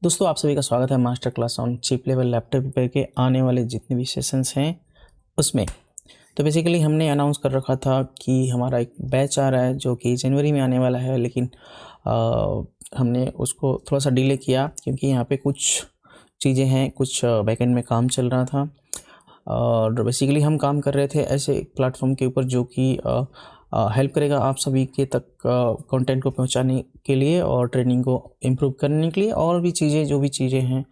दोस्तों आप सभी का स्वागत है master class on chip level laptop repair के आने वाले जितने भी सेशंस हैं उसमें। तो बेसिकली हमने अनाउंस कर रखा था कि हमारा एक बैच आ रहा है जो कि जनवरी में आने वाला है, लेकिन हमने उसको थोड़ा सा डिले किया क्योंकि यहाँ पे कुछ चीज़ें हैं, कुछ बैकएंड में काम चल रहा था। और बेसिकली हम काम कर रहे थे ऐसे प्लेटफॉर्म के ऊपर जो कि हेल्प करेगा आप सभी के तक कंटेंट को पहुंचाने के लिए और ट्रेनिंग को इम्प्रूव करने के लिए, और भी चीज़ें जो भी चीज़ें हैं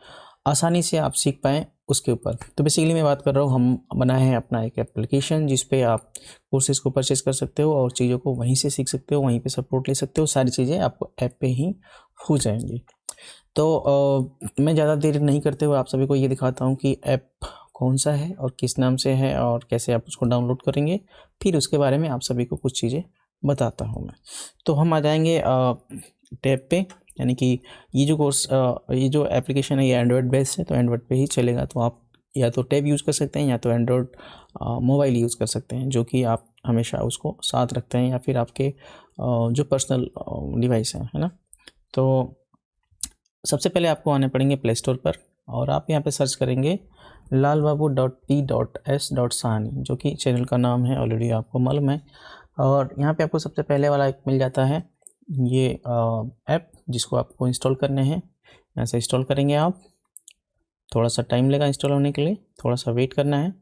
आसानी से आप सीख पाएँ उसके ऊपर। तो बेसिकली मैं बात कर रहा हूँ, हम बनाए हैं अपना एक एप्लीकेशन जिस पे आप कोर्सेज को परचेज़ कर सकते हो और चीज़ों को वहीं से सीख सकते हो, वहीं पे सपोर्ट ले सकते हो। सारी चीज़ें आपको ऐप पे ही हो जाएंगी। तो मैं ज़्यादा देर नहीं करते हुए आप सभी को ये दिखाता हूँ कि ऐप कौन सा है और किस नाम से है और कैसे आप उसको डाउनलोड करेंगे। फिर उसके बारे में आप सभी को कुछ चीज़ें बताता हूँ मैं। तो हम आ जाएंगे टैब पे, यानी कि ये जो कोर्स ये जो एप्लीकेशन है ये एंड्रॉयड बेस्ड है, तो एंड्रॉयड पे ही चलेगा। तो आप या तो टैब यूज़ कर सकते हैं या तो एंड्रॉयड मोबाइल यूज़ कर सकते हैं, जो कि आप हमेशा उसको साथ रखते हैं, या फिर आपके जो पर्सनल डिवाइस है ना। तो सबसे पहले आपको आने पड़ेंगे प्ले स्टोर पर और आप यहाँ पे सर्च करेंगे lalbabu.p.s.sahani, जो कि चैनल का नाम है, ऑलरेडी आपको मालूम है। और यहाँ पे आपको सबसे पहले वाला एक मिल जाता है ये ऐप, जिसको आपको इंस्टॉल करने हैं। यहाँ से इंस्टॉल करेंगे आप, थोड़ा सा टाइम लेगा इंस्टॉल होने के लिए, थोड़ा सा वेट करना है।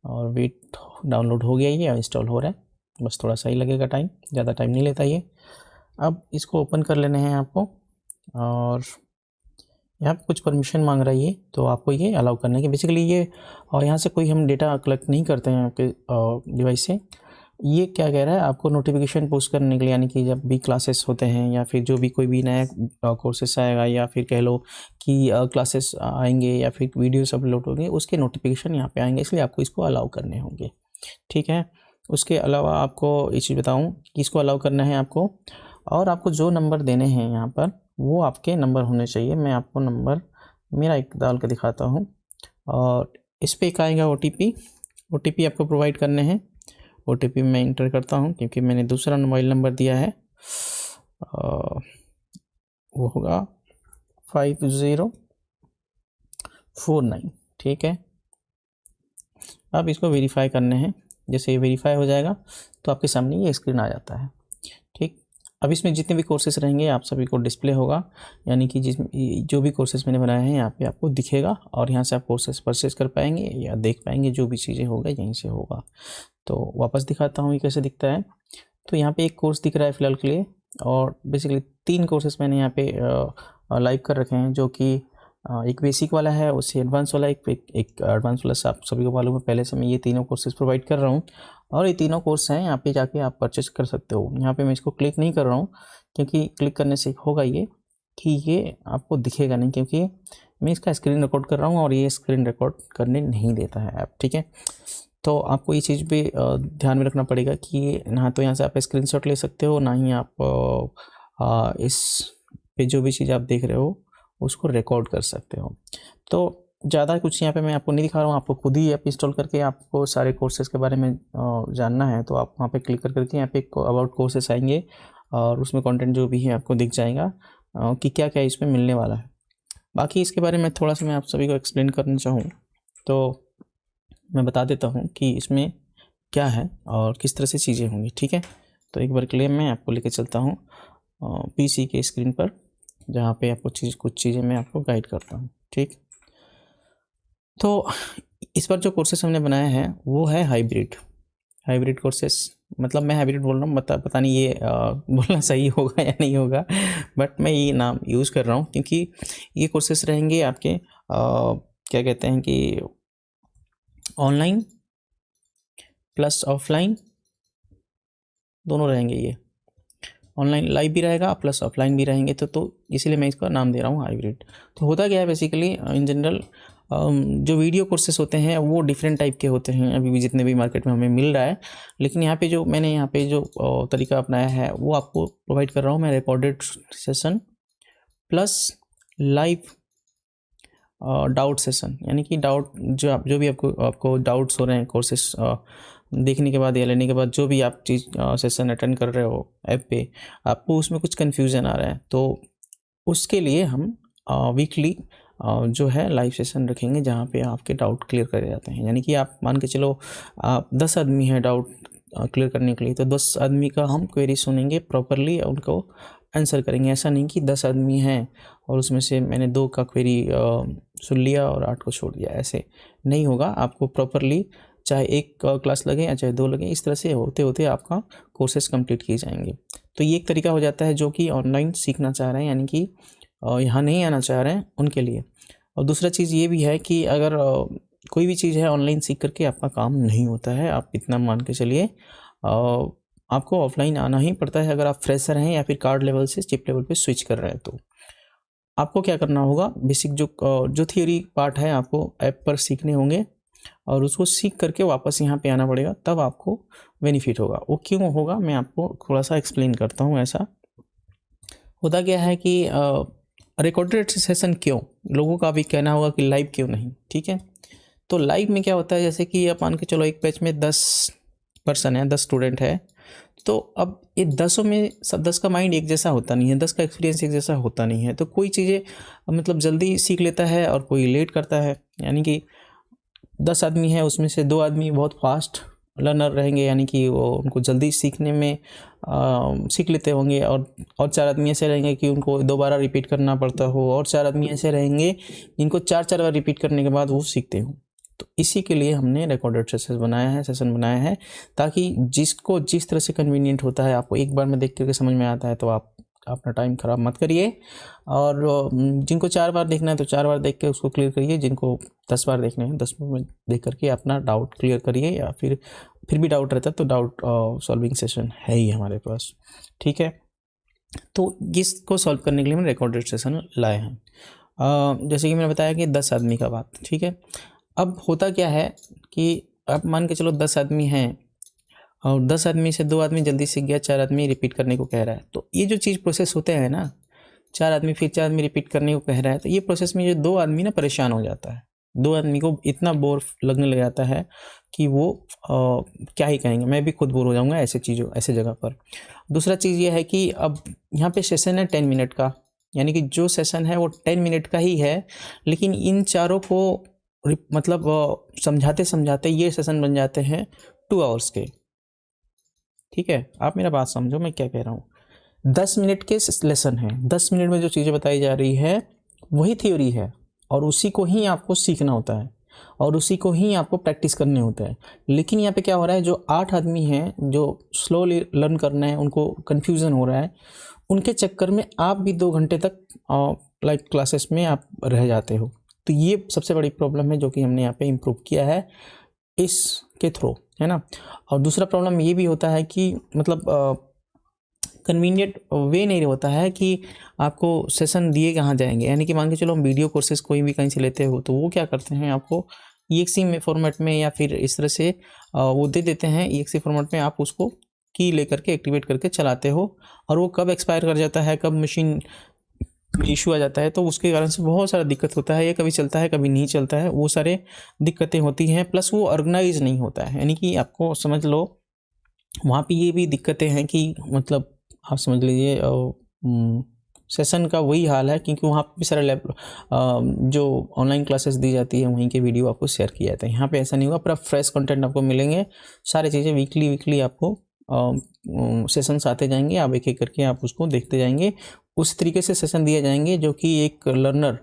और वेट डाउनलोड हो गया, ये इंस्टॉल हो रहा है, बस थोड़ा सा ही लगेगा टाइम, ज़्यादा टाइम नहीं लेता ये। अब इसको ओपन कर लेने हैं आपको, और यहाँ पे कुछ परमिशन मांग रहा है ये, तो आपको ये अलाउ करना है कि बेसिकली ये, और यहाँ से कोई हम डेटा कलेक्ट नहीं करते हैं आपके डिवाइस से। ये क्या कह रहा है, आपको नोटिफिकेशन पोस्ट करने के लिए, यानी कि जब भी क्लासेस होते हैं या फिर जो भी कोई भी नया कोर्सेस आएगा, या फिर कह लो कि क्लासेस आएंगे या फिर वीडियोस अपलोड होंगे, उसके नोटिफिकेशन यहाँ पे आएंगे, इसलिए आपको इसको अलाउ करने होंगे। ठीक है। उसके अलावा आपको ये चीज़ बताऊँ कि इसको अलाउ करना है आपको, और आपको जो नंबर देने हैं यहाँ पर वो आपके नंबर होने चाहिए। मैं आपको नंबर मेरा एक डाल के दिखाता हूँ, और इस पर एक आएगा OTP आपको प्रोवाइड करने हैं। OTP मैं इंटर करता हूँ क्योंकि मैंने दूसरा मोबाइल नंबर दिया है, वो होगा 5049। ठीक है। अब इसको वेरीफाई करने हैं। जैसे ये वेरीफाई हो जाएगा तो आपके सामने ये स्क्रीन आ जाता है। ठीक। अब इसमें जितने भी कोर्सेस रहेंगे आप सभी को डिस्प्ले होगा, यानी कि जिसमें जो भी कोर्सेस मैंने बनाए हैं यहाँ पे आपको दिखेगा, और यहाँ से आप कोर्सेस परचेज कर पाएंगे या देख पाएंगे, जो भी चीज़ें होगा यहीं से होगा। तो वापस दिखाता हूँ ये कैसे दिखता है। तो यहाँ पे एक कोर्स दिख रहा है फ़िलहाल के लिए, और बेसिकली 3 कोर्सेस मैंने यहाँ पे लाइव कर रखे हैं, जो कि एक बेसिक वाला है, उससे एडवांस वाला, एक एडवांस वाला। आप सभी को मालूम है पहले से मैं ये तीनों कोर्सेज प्रोवाइड कर रहा हूँ, और ये तीनों कोर्स हैं, यहाँ पे जाके आप परचेज कर सकते हो। यहाँ पे मैं इसको क्लिक नहीं कर रहा हूँ क्योंकि क्लिक करने से होगा ये कि ये आपको दिखेगा नहीं, क्योंकि मैं इसका स्क्रीन रिकॉर्ड कर रहा हूँ और ये स्क्रीन रिकॉर्ड करने नहीं देता है ऐप। ठीक है। तो आपको ये चीज़ भी ध्यान में रखना पड़ेगा कि ना तो यहाँ से आप स्क्रीनशॉट ले सकते हो, ना ही आप इस पे जो भी चीज़ आप देख रहे हो उसको रिकॉर्ड कर सकते हो। तो ज़्यादा कुछ यहाँ पे मैं आपको नहीं दिखा रहा हूँ, आपको खुद ही ऐप इंस्टॉल करके आपको सारे कोर्सेज़ के बारे में जानना है, तो आप वहाँ पे क्लिक करके यहाँ पे अबाउट कोर्सेस आएंगे, और उसमें कंटेंट जो भी है आपको दिख जाएगा कि क्या क्या इसमें मिलने वाला है। बाकी इसके बारे में थोड़ा सा मैं आप सभी को एक्सप्लेन करना चाहूँ तो मैं बता देता हूँ कि इसमें क्या है और किस तरह से चीज़ें होंगी। ठीक है। तो एक बार के लिए मैं आपको लेके चलता हूँ PC के स्क्रीन पर, जहाँ पे आपको कुछ चीज़ें मैं आपको गाइड करता हूँ। ठीक। तो इस पर जो कोर्सेस हमने बनाया है वो है हाइब्रिड कोर्सेस। मतलब मैं हाइब्रिड बोल रहा हूँ, पता नहीं ये बोलना सही होगा या नहीं होगा, बट मैं ये नाम यूज़ कर रहा हूँ क्योंकि ये कोर्सेस रहेंगे आपके क्या कहते हैं कि ऑनलाइन प्लस ऑफलाइन दोनों रहेंगे। ये ऑनलाइन लाइव भी रहेगा प्लस ऑफलाइन भी रहेंगे, तो इसीलिए मैं इसका नाम दे रहा हूँ हाइब्रिड। तो होता क्या है बेसिकली इन जनरल जो वीडियो कोर्सेस होते हैं वो डिफरेंट टाइप के होते हैं, अभी भी जितने भी मार्केट में हमें मिल रहा है। लेकिन यहाँ पे जो मैंने यहाँ पे जो तरीका अपनाया है वो आपको प्रोवाइड कर रहा हूँ मैं, recorded session plus live doubt session. यानी कि डाउट जो भी आपको डाउट्स हो रहे हैं कोर्सेस देखने के बाद या लेने के बाद, जो भी आप चीज़ सेशन अटेंड कर रहे हो ऐप पे, आपको उसमें कुछ कन्फ्यूज़न आ रहा है, तो उसके लिए हम वीकली जो है लाइव सेशन रखेंगे जहाँ पे आपके डाउट क्लियर करे जाते हैं। यानी कि आप मान के चलो आप 10 आदमी हैं डाउट क्लियर करने के लिए, तो 10 आदमी का हम क्वेरी सुनेंगे प्रॉपरली, उनको आंसर करेंगे। ऐसा नहीं कि 10 आदमी हैं और उसमें से मैंने 2 का क्वेरी सुन लिया और 8 को छोड़ दिया, ऐसे नहीं होगा। आपको प्रॉपरली चाहे 1 क्लास लगे या चाहे 2 लगे, इस तरह से होते होते आपका कोर्सेज कंप्लीट किए जाएंगे। तो ये एक तरीका हो जाता है जो कि ऑनलाइन सीखना चाह रहे हैं, यानी कि यहाँ नहीं आना चाह रहे हैं उनके लिए। और दूसरा चीज़ ये भी है कि अगर कोई भी चीज़ है ऑनलाइन सीख करके आपका काम नहीं होता है, आप इतना मान के चलिए, आपको ऑफलाइन आना ही पड़ता है। अगर आप फ्रेशर हैं या फिर कार्ड लेवल से चिप लेवल पे स्विच कर रहे हैं, तो आपको क्या करना होगा, बेसिक जो थियोरी पार्ट है आपको ऐप पर सीखने होंगे और उसको सीख करके वापस यहाँ पे आना पड़ेगा, तब आपको बेनिफिट होगा। वो क्यों होगा मैं आपको थोड़ा सा एक्सप्लेन करता हूँ। ऐसा होता क्या है कि रिकॉर्डेड सेशन क्यों, लोगों का भी कहना होगा कि लाइव क्यों नहीं, ठीक है। तो लाइव में क्या होता है, जैसे कि आप मान के चलो एक बैच में 10 पर्सन है, 10 स्टूडेंट है, तो अब ये 10 में 10 का माइंड एक जैसा होता नहीं है, 10 का एक्सपीरियंस एक जैसा होता नहीं है। तो कोई चीज़ें मतलब जल्दी सीख लेता है और कोई लेट करता है। यानी कि 10 आदमी है, उसमें से 2 आदमी बहुत फास्ट लर्नर रहेंगे, यानी कि वो उनको जल्दी सीखने में सीख लेते होंगे, और 4 आदमी ऐसे रहेंगे कि उनको दोबारा रिपीट करना पड़ता हो, और 4 आदमी ऐसे रहेंगे जिनको 4 बार रिपीट करने के बाद वो सीखते हो। तो इसी के लिए हमने रिकॉर्डेड सेशन बनाया है ताकि जिसको जिस तरह से कन्वीनियंट होता है, आपको एक बार में देख करके समझ में आता है तो आप अपना टाइम ख़राब मत करिए, और जिनको 4 बार देखना है तो 4 बार देख के उसको क्लियर करिए, जिनको 10 बार देखना है 10 बार में देख करके अपना डाउट क्लियर करिए, या फिर भी डाउट रहता है तो डाउट सॉल्विंग सेशन है ही हमारे पास, ठीक है। तो इसको सॉल्व करने के लिए मैंने रिकॉर्डेड सेशन लाए हैं। जैसे कि मैंने बताया कि 10 आदमी का बात, ठीक है। अब होता क्या है कि आप मान के चलो 10 आदमी हैं और 10 आदमी से 2 आदमी जल्दी सीख गया, 4 आदमी रिपीट करने को कह रहा है। तो ये जो चीज़ प्रोसेस होते हैं ना, 4 आदमी फिर 4 आदमी रिपीट करने को कह रहा है, तो ये प्रोसेस में जो 2 आदमी ना परेशान हो जाता है। 2 आदमी को इतना बोर लगने लग जाता है कि वो क्या ही कहेंगे, मैं भी खुद बोर हो जाऊँगा ऐसे जगह पर। दूसरा चीज़ ये है कि अब यहाँ पे सेशन है 10 मिनट का, यानी कि जो सेशन है वो 10 मिनट का ही है, लेकिन इन चारों को मतलब समझाते समझाते ये सेशन बन जाते हैं 2 आवर्स के, ठीक है। आप मेरा बात समझो मैं क्या कह रहा हूँ। 10 मिनट के लेसन है, 10 मिनट में जो चीज़ें बताई जा रही है वही थ्योरी है, और उसी को ही आपको सीखना होता है और उसी को ही आपको प्रैक्टिस करने होता है। लेकिन यहाँ पे क्या हो रहा है, जो 8 आदमी हैं जो स्लोली लर्न करना है, उनको कन्फ्यूज़न हो रहा है, उनके चक्कर में आप भी 2 घंटे तक लाइव क्लासेस में आप रह जाते हो। तो ये सबसे बड़ी प्रॉब्लम है जो कि हमने यहाँ पे इम्प्रूव किया है इसके थ्रू, है ना। और दूसरा प्रॉब्लम ये भी होता है कि मतलब कन्वीनियंट वे नहीं होता है कि आपको सेशन दिए कहाँ जाएंगे। यानी कि मान के चलो हम वीडियो कोर्सेज कोई भी कहीं से लेते हो तो वो क्या करते हैं, आपको EXE में फॉर्मेट में या फिर इस तरह से वो दे देते हैं। EXE फॉर्मेट में आप उसको की लेकर के एक्टिवेट करके चलाते हो, और वो कब एक्सपायर कर जाता है, कब मशीन इशू आ जाता है, तो उसके कारण से बहुत सारा दिक्कत होता है। ये कभी चलता है कभी नहीं चलता है, वो सारे दिक्कतें होती हैं। प्लस वो ऑर्गेनाइज नहीं होता है, यानी कि आपको समझ लो वहाँ पे ये भी दिक्कतें हैं कि मतलब आप समझ लीजिए सेशन का वही हाल है, क्योंकि वहाँ पे सारे जो ऑनलाइन क्लासेस दी जाती है वहीं के वीडियो आपको शेयर किया जाता है। यहाँ पे ऐसा नहीं होगा, पूरा फ्रेश कंटेंट आपको मिलेंगे, सारी चीज़ें वीकली आपको सेशंस आते जाएंगे, आप एक एक करके आप उसको देखते जाएंगे। उस तरीके से सेशन दिए जाएंगे जो कि एक लर्नर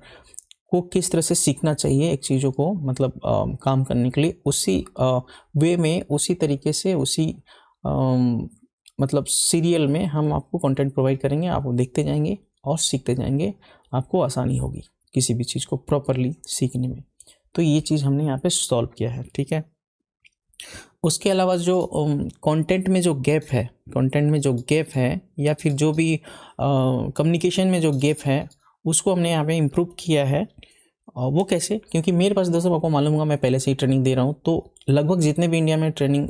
को किस तरह से सीखना चाहिए एक चीज़ों को, मतलब काम करने के लिए उसी वे में, उसी तरीके से, उसी मतलब सीरियल में हम आपको कंटेंट प्रोवाइड करेंगे। आप वो देखते जाएंगे और सीखते जाएंगे, आपको आसानी होगी किसी भी चीज़ को प्रॉपरली सीखने में। तो ये चीज़ हमने यहाँ पे सॉल्व किया है, ठीक है। उसके अलावा जो कंटेंट में जो गैप है या फिर जो भी कम्युनिकेशन में जो गैप है उसको हमने यहाँ पे इम्प्रूव किया है। वो कैसे, क्योंकि मेरे पास दोस्तों आपको मालूम होगा मैं पहले से ही ट्रेनिंग दे रहा हूँ, तो लगभग जितने भी इंडिया में ट्रेनिंग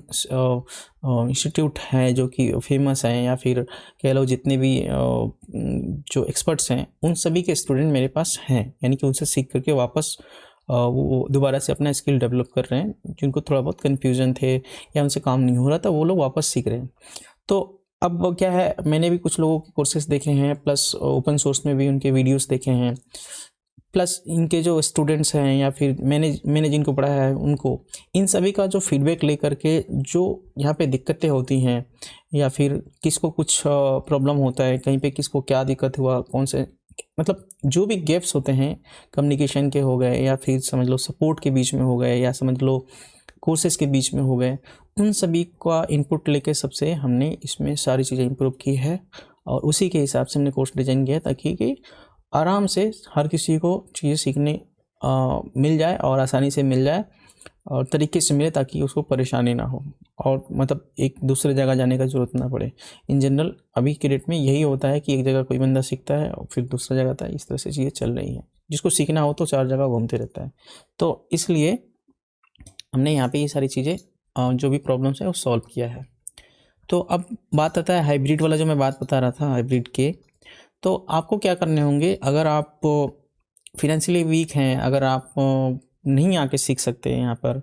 इंस्टीट्यूट हैं जो कि फेमस हैं, या फिर कह लो जितने भी जो एक्सपर्ट्स हैं, उन सभी के स्टूडेंट मेरे पास हैं। यानी कि उनसे सीख करके वापस वो दोबारा से अपना स्किल डेवलप कर रहे हैं। जिनको थोड़ा बहुत कन्फ्यूजन थे या उनसे काम नहीं हो रहा था, वो लोग वापस सीख रहे हैं। तो अब क्या है, मैंने भी कुछ लोगों के कोर्सेज देखे हैं, प्लस ओपन सोर्स में भी उनके वीडियोस देखे हैं। प्लस इनके जो स्टूडेंट्स हैं या फिर मैंने जिनको पढ़ाया है उनको, इन सभी का जो फीडबैक लेकर के जो यहाँ पे दिक्कतें होती हैं या फिर किसको कुछ प्रॉब्लम होता है, कहीं पे किसको क्या दिक्कत हुआ, कौन से मतलब जो भी गैप्स होते हैं कम्युनिकेशन के हो गए या फिर समझ लो सपोर्ट के बीच में हो गए या समझ लो कोर्सेज़ के बीच में हो गए, उन सभी का इनपुट लेके सबसे हमने इसमें सारी चीज़ें इम्प्रूव की है और उसी के हिसाब से हमने कोर्स डिज़ाइन किया ताकि कि आराम से हर किसी को चीज़ें सीखने मिल जाए और आसानी से मिल जाए और तरीके से मिले ताकि उसको परेशानी ना हो और मतलब एक दूसरे जगह जाने का ज़रूरत ना पड़े। इन जनरल अभी के डेट में यही होता है कि एक जगह कोई बंदा सीखता है और फिर दूसरा जगह आता है, इस तरह से चीज़ें चल रही हैं। जिसको सीखना हो तो 4 जगह घूमते रहता है। तो इसलिए हमने यहाँ पे ये सारी चीज़ें जो भी प्रॉब्लम्स है वो सॉल्व किया है। तो अब बात आता है हाइब्रिड वाला, जो मैं बात बता रहा था हाइब्रिड के। तो आपको क्या करने होंगे, अगर आप फिनेंशियली वीक हैं, अगर आप नहीं आके सीख सकते हैं यहाँ पर,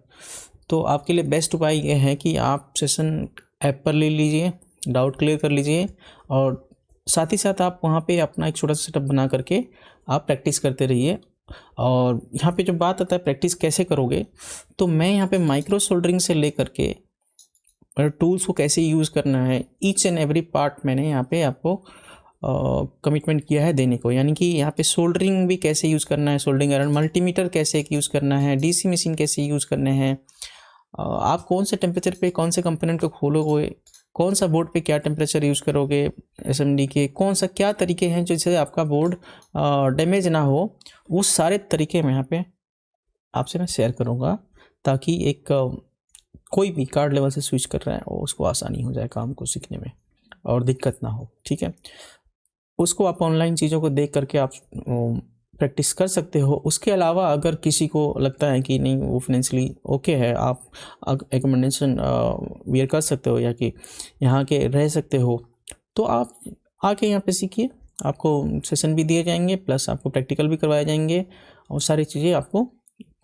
तो आपके लिए बेस्ट उपाय ये है कि आप सेशन ऐप पर ले लीजिए, डाउट क्लियर कर लीजिए और साथ ही साथ आप वहाँ पे अपना एक छोटा सा सेटअप बना करके आप प्रैक्टिस करते रहिए। और यहाँ पे जो बात आता है प्रैक्टिस कैसे करोगे, तो मैं यहाँ पे माइक्रो सोल्डरिंग से लेकर के टूल्स को कैसे यूज़ करना है, ईच एंड एवरी पार्ट मैंने यहाँ पे आपको कमिटमेंट किया है देने को। यानी कि यहाँ पे सोल्डरिंग भी कैसे यूज़ करना है, सोल्डरिंग आयरन, मल्टीमीटर कैसे यूज़ करना है, डीसी मशीन कैसे यूज़ करने हैं, आप कौन से टेम्परेचर पे कौन से कंपोनेंट को खोलोगे, कौन सा बोर्ड पे क्या टेम्परेचर यूज़ करोगे एसएमडी के, कौन सा क्या तरीके हैं जिससे आपका बोर्ड डैमेज ना हो, वो सारे तरीके मैं यहाँ पे आपसे मैं शेयर करूँगा ताकि एक कोई भी कार्ड लेवल से स्विच कर रहा है और उसको आसानी हो जाए काम को सीखने में और दिक्कत ना हो। ठीक है, उसको आप ऑनलाइन चीज़ों को देख करके आप प्रैक्टिस कर सकते हो। उसके अलावा अगर किसी को लगता है कि नहीं वो फाइनेंशियली ओके है, आप एकोमोडेशन वेयर कर सकते हो या कि यहाँ के रह सकते हो, तो आप आके यहाँ पे सीखिए। आपको सेशन भी दिए जाएंगे प्लस आपको प्रैक्टिकल भी करवाए जाएंगे और सारी चीज़ें आपको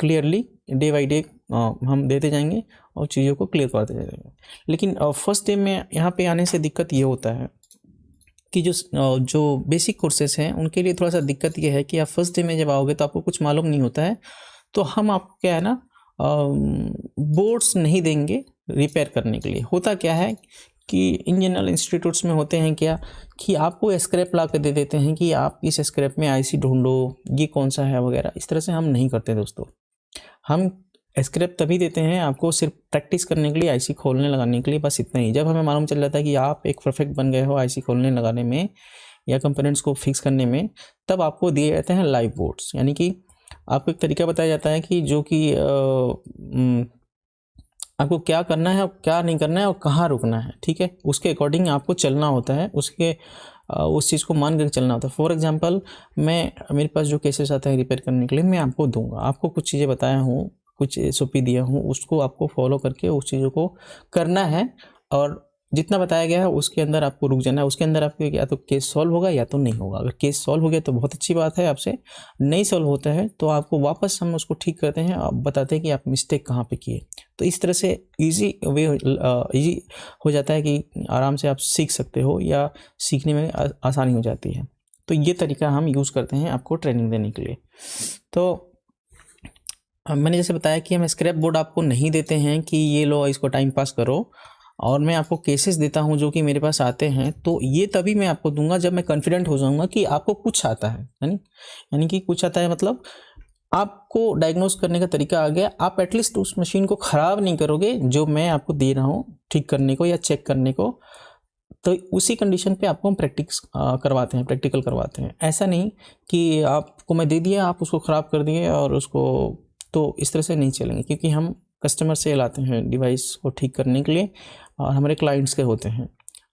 क्लियरली डे बाई डे हम देते जाएंगे और चीज़ों को क्लियर करते जाएंगे। लेकिन फर्स्ट डे में यहाँ पे आने से दिक्कत ये होता है कि जो बेसिक कोर्सेज हैं उनके लिए थोड़ा सा दिक्कत ये है कि आप फर्स्ट डे में जब आओगे तो आपको कुछ मालूम नहीं होता है, तो हम आपको क्या है ना बोर्ड्स नहीं देंगे रिपेयर करने के लिए। होता क्या है कि इन जनरल इंस्टीट्यूट्स में होते हैं क्या कि आपको स्क्रैप ला के दे देते हैं कि आप इस स्क्रैप में आईसी ढूंढो, ये कौन सा है वगैरह। इस तरह से हम नहीं करते दोस्तों। हम स्क्रैप तभी देते हैं आपको सिर्फ प्रैक्टिस करने के लिए, आईसी खोलने लगाने के लिए, बस इतना ही। जब हमें मालूम चल जाता है कि आप एक परफेक्ट बन गए हो आईसी खोलने लगाने में या कंपोनेंट्स को फिक्स करने में, तब आपको दिए जाते हैं लाइव बोर्ड्स। यानी कि आपको एक तरीका बताया जाता है कि जो कि आपको क्या करना है और क्या नहीं करना है और कहाँ रुकना है। ठीक है, उसके अकॉर्डिंग आपको चलना होता है, उसके उस चीज़ को मान कर चलना होता है। फॉर एग्जांपल मेरे पास जो केसेस आते हैं रिपेयर करने के लिए, मैं आपको दूंगा, आपको कुछ चीज़ें बताया हूँ, कुछ एसओपी दिया हूँ, उसको आपको फॉलो करके उस चीज़ों को करना है और जितना बताया गया है उसके अंदर आपको रुक जाना है। उसके अंदर आपको या तो केस सॉल्व होगा या तो नहीं होगा। अगर केस सॉल्व हो गया तो बहुत अच्छी बात है, आपसे नहीं सॉल्व होता है तो आपको वापस हम उसको ठीक करते हैं, आप बताते हैं कि आप मिस्टेक कहाँ पे किए। तो इस तरह से ईजी हो जाता है कि आराम से आप सीख सकते हो या सीखने में आसानी हो जाती है। तो ये तरीका हम यूज़ करते हैं आपको ट्रेनिंग देने के लिए। तो मैंने जैसे बताया कि हम स्क्रैप बोर्ड आपको नहीं देते हैं कि ये लो इसको टाइम पास करो, और मैं आपको केसेस देता हूं जो कि मेरे पास आते हैं, तो ये तभी मैं आपको दूंगा जब मैं कॉन्फिडेंट हो जाऊंगा कि आपको कुछ आता है। यानी कि कुछ आता है मतलब आपको डायग्नोस करने का तरीका आ गया, आप एटलीस्ट उस मशीन को ख़राब नहीं करोगे जो मैं आपको दे रहा हूँ ठीक करने को या चेक करने को। तो उसी कंडीशन पे आपको हम प्रैक्टिकल करवाते हैं। ऐसा नहीं कि आपको मैं दे दिया आप उसको ख़राब कर दिए और उसको, तो इस तरह से नहीं चलेंगे, क्योंकि हम कस्टमर से लाते हैं डिवाइस को ठीक करने के लिए और हमारे क्लाइंट्स के होते हैं।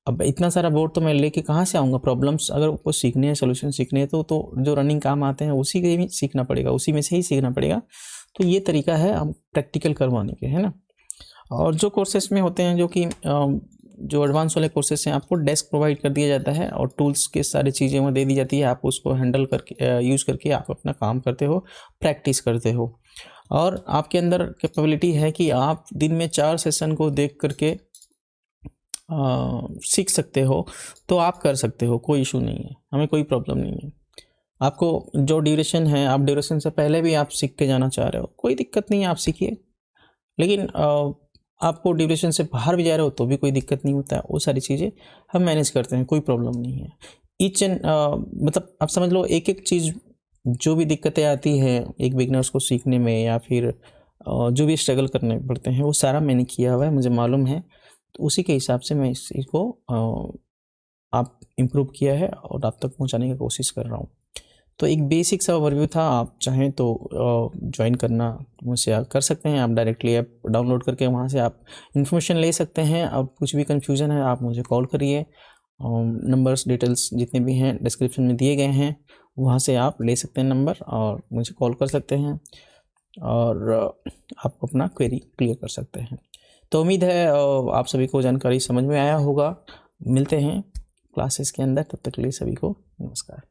अब इतना सारा बोर्ड तो मैं लेके कहाँ से आऊँगा। प्रॉब्लम्स अगर आपको सीखने हैं, सोल्यूशन सीखने हैं, तो जो रनिंग काम आते हैं उसी के भी सीखना पड़ेगा, उसी में से ही सीखना पड़ेगा। तो ये तरीका है हम प्रैक्टिकल करवाने के, है ना। और जो कोर्सेस में होते हैं, जो कि जो एडवांस वाले कोर्सेस हैं, आपको डेस्क प्रोवाइड कर दिया जाता है और टूल्स के सारी चीज़ें वहाँ दे दी जाती है। आप उसको हैंडल करके यूज़ करके आप अपना काम करते हो, प्रैक्टिस करते हो, और आपके अंदर कैपेबिलिटी है कि आप दिन में 4 सेशन को देख करके सीख सकते हो। तो आप कर सकते हो, कोई इशू नहीं है, हमें कोई प्रॉब्लम नहीं है। आपको जो ड्यूरेशन है, आप ड्यूरेशन से पहले भी आप सीख के जाना चाह रहे हो, कोई दिक्कत नहीं है, आप सीखिए। लेकिन आपको ड्यूरेशन से बाहर भी जा रहे हो तो भी कोई दिक्कत नहीं होता है, वो सारी चीज़ें हम मैनेज करते हैं, कोई प्रॉब्लम नहीं है। ईच एंड मतलब आप समझ लो एक एक चीज़, जो भी दिक्कतें आती हैं एक बिगनर्स को सीखने में या फिर जो भी स्ट्रगल करने पड़ते हैं, वो सारा मैंने किया हुआ है, मुझे मालूम है। तो उसी के हिसाब से मैं इस चीज़ को आप इम्प्रूव किया है और आप तक पहुंचाने की कोशिश कर रहा हूँ। तो एक बेसिक सा ओवरव्यू था, आप चाहें तो ज्वाइन करना मुझसे आप कर सकते हैं। आप डायरेक्टली ऐप डाउनलोड करके वहाँ से आप इन्फॉर्मेशन ले सकते हैं। अब कुछ भी कन्फ्यूज़न है आप मुझे कॉल करिए। नंबर्स डिटेल्स जितने भी हैं डिस्क्रिप्शन में दिए गए हैं, वहाँ से आप ले सकते हैं नंबर और मुझे कॉल कर सकते हैं और आप अपना क्वेरी क्लियर कर सकते हैं। तो उम्मीद है आप सभी को जानकारी समझ में आया होगा। मिलते हैं क्लासेस के अंदर, तब तक के लिए सभी को नमस्कार।